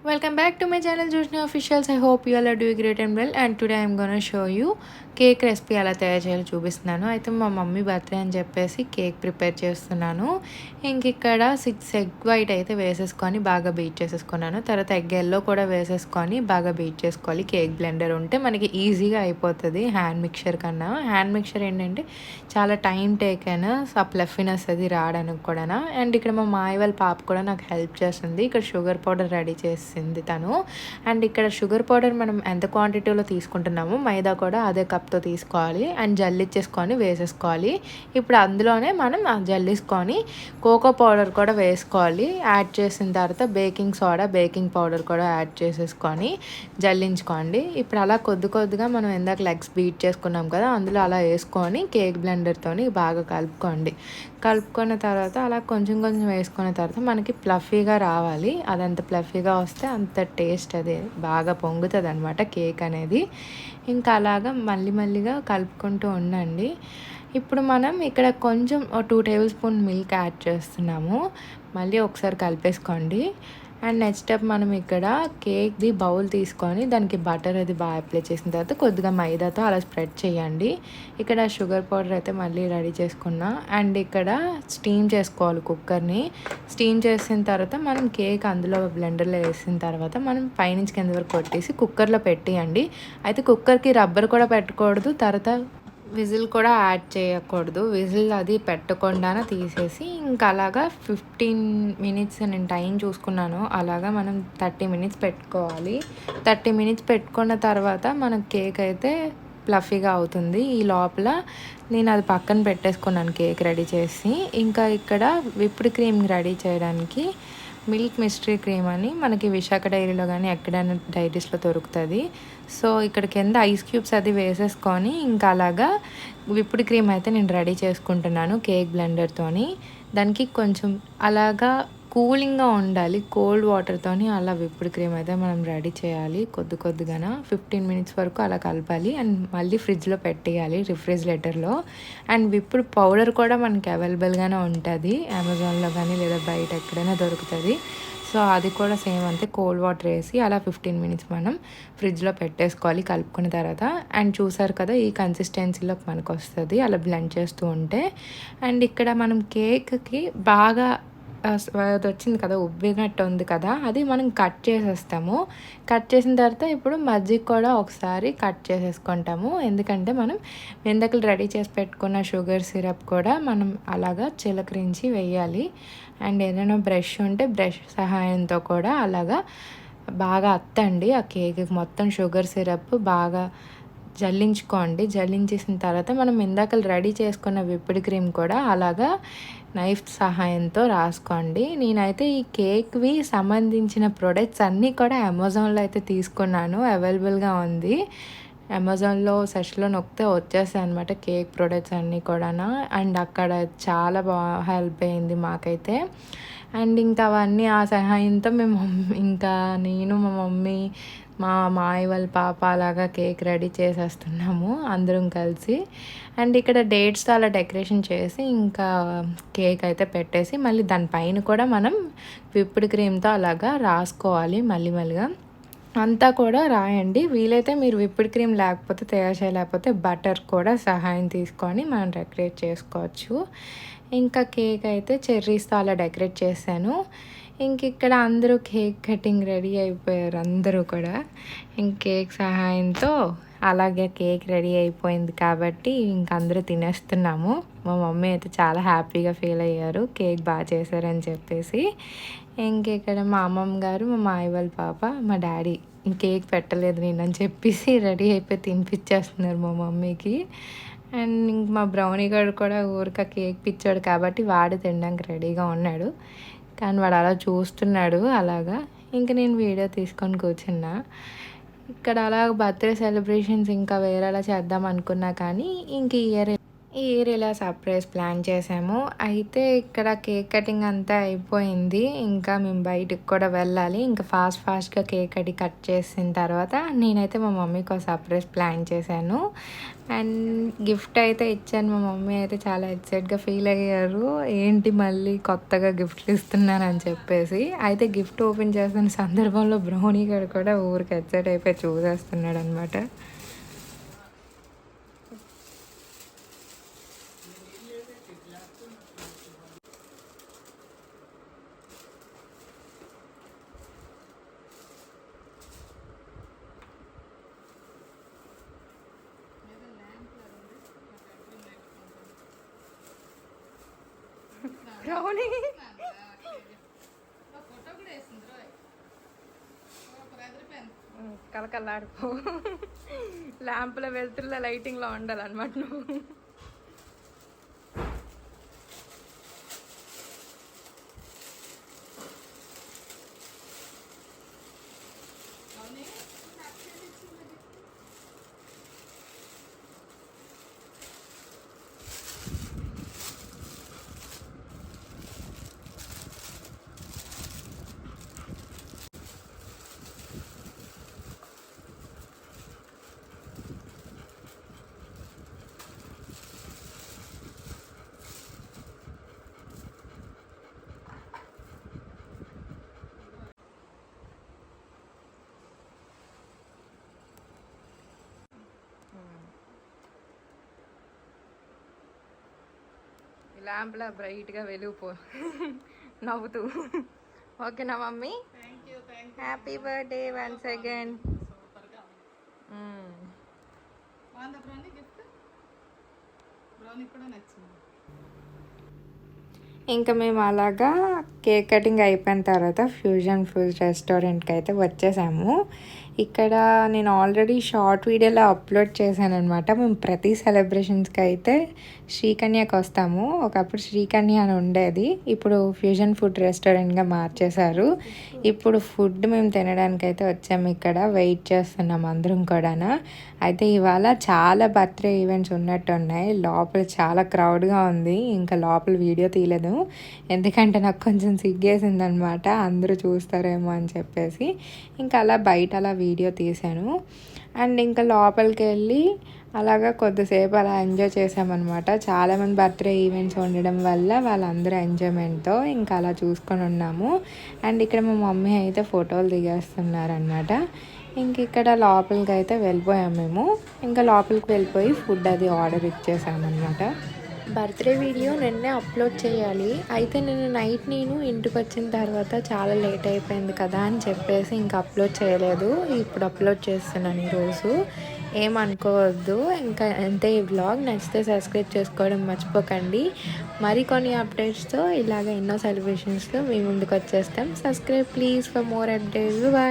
Welcome back to my channel Joshna Officials. I hope you all are doing great and well. And today I'm gonna show you cake recipe ఎలా తయారు చేయాలో చూపిస్తున్నాను. అయితే మా mummy birthday అని చెప్పేసి cake prepare చేస్తున్నాను. ఇంక ఇక్కడ 6 ఎగ్ వైట్ అయితే వేసేసుకొని బాగా బీట్ చేసేసుకున్నాను. తర్వాత ఎగ్ ఎల్లో కూడా వేసేసుకొని బాగా బీట్ చేసుకోవాలి. కేక్ బ్లెండర్ ఉంటే మనకి ఈజీగా అయిపోతుంది హ్యాండ్ మిక్చర్ కన్నా. హ్యాండ్ మిక్చర్ ఏంటంటే చాలా టైం టేకెన్ ఆ ప్లఫీనెస్ అది రావడానికి కూడా. అండ్ ఇక్కడ మా మాయ వాళ్ళ పాప కూడా నాకు హెల్ప్ చేస్తుంది. ఇక్కడ షుగర్ పౌడర్ రెడీ చేసింది తను. అండ్ ఇక్కడ షుగర్ పౌడర్ మనం ఎంత క్వాంటిటీలో తీసుకుంటున్నామో మైదా కూడా అదే కప్తో తీసుకోవాలి. అండ్ జల్లిచ్చేసుకొని వేసేసుకోవాలి. ఇప్పుడు అందులోనే మనం జల్లిసుకొని కోకో పౌడర్ కూడా వేసుకోవాలి. యాడ్ చేసిన తర్వాత బేకింగ్ సోడా బేకింగ్ పౌడర్ కూడా యాడ్ చేసేసుకొని జల్లించుకోండి. ఇప్పుడు అలా కొద్దిగా మనం ఇందాక లెగ్స్ బీట్ చేసుకున్నాం కదా, అందులో అలా వేసుకొని కేక్ బ్లెండర్తో బాగా కలుపుకున్న తర్వాత అలా కొంచెం వేసుకున్న తర్వాత మనకి ప్లఫీగా రావాలి. అదంత ప్లఫీగా వస్తే అంత టేస్ట్ అది బాగా పొంగుతుంది అనమాట కేక్ అనేది. ఇంకా అలాగా మళ్ళీగా కలుపుకుంటూ ఉండండి. ఇప్పుడు మనం ఇక్కడ కొంచెం 2 టేబుల్ స్పూన్ మిల్క్ యాడ్ చేస్తున్నాము. మళ్ళీ ఒకసారి కలిపేసుకోండి. అండ్ నెక్స్ట్ స్టెప్ మనం ఇక్కడ కేక్ది బౌల్ తీసుకొని దానికి బటర్ అది బాగా అప్లై చేసిన తర్వాత కొద్దిగా మైదాతో అలా స్ప్రెడ్ చేయండి. ఇక్కడ షుగర్ పౌడర్ అయితే మళ్ళీ రెడీ చేసుకున్నా. అండ్ ఇక్కడ స్టీమ్ చేసుకోవాలి కుక్కర్ని. స్టీమ్ చేసిన తర్వాత మనం కేక్ అందులో బ్లెండర్లో వేసిన తర్వాత మనం పైనుంచి కింద వరకు కొట్టేసి కుక్కర్లో పెట్టేయండి. అయితే కుక్కర్కి రబ్బర్ కూడా పెట్టకూడదు, తర్వాత విజిల్ కూడా యాడ్ చేయకూడదు. విజిల్ అది పెట్టకుండానే తీసేసి ఇంకా అలాగా 15 మినిట్స్ నేను టైం చూసుకున్నాను. అలాగా మనం 30 మినిట్స్ పెట్టుకోవాలి. 30 మినిట్స్ పెట్టుకున్న తర్వాత మన కేక్ అయితే ప్లఫీగా అవుతుంది. ఈ లోపల నేను అది పక్కన పెట్టేసుకున్నాను కేక్ రెడీ చేసి. ఇంకా ఇక్కడ విప్డ్ క్రీమ్ రెడీ చేయడానికి మిల్క్ మిస్టరీ క్రీమ్ అని మనకి విశాఖ డైరీలో కానీ ఎక్కడైనా డైరీస్లో దొరుకుతుంది. సో ఇక్కడ కింద ఐస్ క్యూబ్స్ అది వేసేసుకొని ఇంకా అలాగా విప్డ్ క్రీమ్ అయితే నేను రెడీ చేసుకుంటున్నాను కేక్ బ్లెండర్తోని. దానికి కొంచెం అలాగా కూలింగ్గా ఉండాలి. కోల్డ్ వాటర్తోని అలా విప్డ్ క్రీమ్ అయితే మనం రెడీ చేయాలి. కొద్దిగా 15 మినిట్స్ వరకు అలా కలపాలి. అండ్ మళ్ళీ ఫ్రిడ్జ్లో పెట్టేయాలి రిఫ్రిజిరేటర్లో. అండ్ విప్డ్ పౌడర్ కూడా మనకి అవైలబుల్గానే ఉంటుంది అమెజాన్లో కానీ లేదా బయట ఎక్కడైనా దొరుకుతుంది. సో అది కూడా సేమ్ అంతే, కోల్డ్ వాటర్ వేసి అలా 15 మినిట్స్ మనం ఫ్రిడ్జ్లో పెట్టేసుకోవాలి కలుపుకున్న తర్వాత. అండ్ చూసారు కదా ఈ కన్సిస్టెన్సీలోకి మనకు వస్తుంది అలా బ్లెండ్ చేస్తూ ఉంటే. అండ్ ఇక్కడ మనం కేక్కి బాగా అది వచ్చింది కదా, ఉబ్బినట్టు ఉంది కదా, అది మనం కట్ చేసేస్తాము. కట్ చేసిన తర్వాత ఇప్పుడు మజ్జిగ కూడా ఒకసారి కట్ చేసేసుకుంటాము. ఎందుకంటే మనం ఇందాక రెడీ చేసి పెట్టుకున్న షుగర్ సిరప్ కూడా మనం అలాగా చిలకరించి వేయాలి. అండ్ ఏదైనా బ్రష్ ఉంటే బ్రష్ సహాయంతో కూడా అలాగా బాగా అత్తండి ఆ కేక్కి మొత్తం షుగర్ సిరప్ బాగా జల్లించుకోండి. జల్లించేసిన తర్వాత మనం ఇందాక రెడీ చేసుకున్న విప్డ్ క్రీమ్ కూడా అలాగా నైఫ్ సహాయంతో రాసుకోండి. నేనైతే ఈ కేక్వి సంబంధించిన ప్రొడక్ట్స్ అన్నీ కూడా అమెజాన్లో అయితే తీసుకున్నాను. అవైలబుల్గా ఉంది. అమెజాన్లో సెర్చ్లో నొక్కితే వచ్చేస్తాయి అనమాట కేక్ ప్రొడక్ట్స్ అన్నీ కూడా. అండ్ అక్కడ చాలా బాగా హెల్ప్ అయింది మాకైతే. అండ్ ఇంకా అవన్నీ ఆ సహాయంతో మేము ఇంకా నేను మా మమ్మీ మా మాయ వాళ్ళ పాప అలాగా కేక్ రెడీ చేసేస్తున్నాము అందరం కలిసి. అండ్ ఇక్కడ డేట్స్తో అలా డెకరేషన్ చేసి ఇంకా కేక్ అయితే పెట్టేసి మళ్ళీ దానిపైన కూడా మనం విప్డ్ క్రీమ్తో అలాగా రాసుకోవాలి మళ్ళీగా అంతా కూడా రాయండి. వీలైతే మీరు విప్డ్ క్రీమ్ లేకపోతే తయారు చేయలేకపోతే బటర్ కూడా సహాయం తీసుకొని మనం డెకరేట్ చేసుకోవచ్చు. ఇంకా కేక్ అయితే చెర్రీస్తో అలా డెకరేట్ చేశాను. ఇంక ఇక్కడ అందరూ కేక్ కటింగ్ రెడీ అయిపోయారు అందరూ కూడా. ఇంక కేక్ సహాయంతో అలాగే కేక్ రెడీ అయిపోయింది కాబట్టి ఇంక అందరూ తినేస్తున్నాము. మా మమ్మీ అయితే చాలా హ్యాపీగా ఫీల్ అయ్యారు కేక్ బాగా చేశారని చెప్పేసి. ఇంక ఇక్కడ మా అమ్మమ్మ గారు మా మాయ వాళ్ళ పాప మా డాడీ కేక్ పెట్టలేదు నేను అని చెప్పేసి రెడీ అయిపోయి తినిపించేస్తున్నారు మా మమ్మీకి. అండ్ ఇంక మా బ్రౌనీ గారు కూడా ఊరిక కేక్ పిచ్చాడు కాబట్టి వాడు తినడానికి రెడీగా ఉన్నాడు. కానీ వాడు అలా చూస్తున్నాడు అలాగా. ఇంక నేను వీడియో తీసుకొని కూర్చున్నా. ఇక్కడ అలా బర్త్డే సెలబ్రేషన్స్ ఇంకా వేరేలా చేద్దాం అనుకున్నా కానీ ఇంక ఇయర్ ఈ ఇయర్ ఇలా సర్ప్రైజ్ ప్లాన్ చేసాము. అయితే ఇక్కడ కేక్ కటింగ్ అంతా అయిపోయింది. ఇంకా మేము బయటికి కూడా వెళ్ళాలి. ఇంకా ఫాస్ట్‌గా కేక్ అది కట్ చేసిన తర్వాత నేనైతే మా మమ్మీకి ఒక సర్ప్రైజ్ ప్లాన్ చేశాను. అండ్ గిఫ్ట్ అయితే ఇచ్చాను. మా మమ్మీ అయితే చాలా ఎక్సైట్‌గా ఫీల్ అయ్యారు. ఏంటి మళ్ళీ కొత్తగా గిఫ్ట్లు ఇస్తున్నానని చెప్పేసి. అయితే గిఫ్ట్ ఓపెన్ చేస్తున్న సందర్భంలో బ్రౌనీ గాడు కూడా ఊరికే ఎక్సైట్ అయిపోయి చూసేస్తున్నాడనమాట. బ్రౌనీ కలకల్లాడుకో ల్యాంపుల వెళ్తున్న లైటింగ్లో ఉండాలన్నమాట నువ్వు. ల్యాంప్లా బ్రైట్గా వెలుగుపో నవ్వుతూ. ఓకేనా mummy? Happy birthday once again. ఇంకా మేము అలాగా కేక్ కటింగ్ అయిపోయిన తర్వాత ఫ్యూజన్ ఫుడ్ రెస్టారెంట్కి అయితే వచ్చేసాము. ఇక్కడ నేను ఆల్రెడీ షార్ట్ వీడియోలో అప్లోడ్ చేశాను అనమాట. మేము ప్రతి సెలబ్రేషన్స్కి అయితే శ్రీకన్యకి వస్తాము. ఒకప్పుడు శ్రీకన్య అని ఉండేది, ఇప్పుడు ఫ్యూజన్ ఫుడ్ రెస్టారెంట్గా మార్చేశారు. ఇప్పుడు ఫుడ్ మేము తినడానికి అయితే వచ్చాము. ఇక్కడ వెయిట్ చేస్తున్నాం అందరం కూడా. అయితే ఇవాళ చాలా బర్త్డే ఈవెంట్స్ ఉన్నట్టు ఉన్నాయి. లోపల చాలా క్రౌడ్గా ఉంది. ఇంకా లోపల వీడియో తీయలేదు, ఎందుకంటే నాకు కొంచెం సిగ్గేసింది అనమాట, అందరూ చూస్తారేమో అని చెప్పేసి. ఇంకా అలా బయట అలా వీడియో తీశాను. అండ్ ఇంకా లోపలికి వెళ్ళి అలాగా కొద్దిసేపు అలా ఎంజాయ్ చేసామన్నమాట. చాలామంది బర్త్డే ఈవెంట్స్ ఉండడం వల్ల వాళ్ళందరూ ఎంజాయ్మెంట్తో ఇంకా అలా చూసుకొని ఉన్నాము. అండ్ ఇక్కడ మా మమ్మీ అయితే ఫోటోలు దిగేస్తున్నారనమాట. ఇంక ఇక్కడ లోపలికి అయితే వెళ్ళిపోయాము మేము. ఇంకా లోపలికి వెళ్ళిపోయి ఫుడ్ అది ఆర్డర్ ఇచ్చేసామన్నమాట. బర్త్డే వీడియో నిన్నే అప్లోడ్ చేయాలి, అయితే నేను నైట్ ఇంటికి వచ్చిన తర్వాత చాలా లేట్ అయిపోయింది కదా అని చెప్పేసి ఇంకా అప్లోడ్ చేయలేదు. ఇప్పుడు అప్లోడ్ చేస్తున్నాను ఈరోజు, ఏమనుకోవద్దు. ఇంకా అంతే. ఈ వ్లాగ్ నచ్చితే సబ్స్క్రైబ్ చేసుకోవడం మర్చిపోకండి. మరికొన్ని అప్డేట్స్తో ఇలాగ ఎన్నో సెలబ్రేషన్స్తో మీ ముందుకు వచ్చేస్తాం. Subscribe please for more updates. Bye.